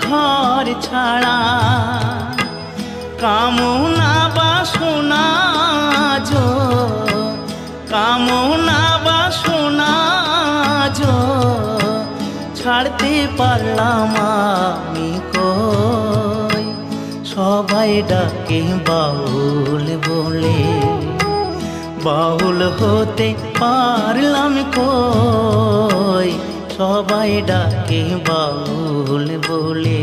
ঘর ছাড়া, কামনা বাসনা যো, কামনা বাসনা যো ছাড়তে পারলাম আমি কই। সবাই ডাকে বাউল বলে, বাউল হতে পারলাম কই। সবাই ডাকে বাউল বলে।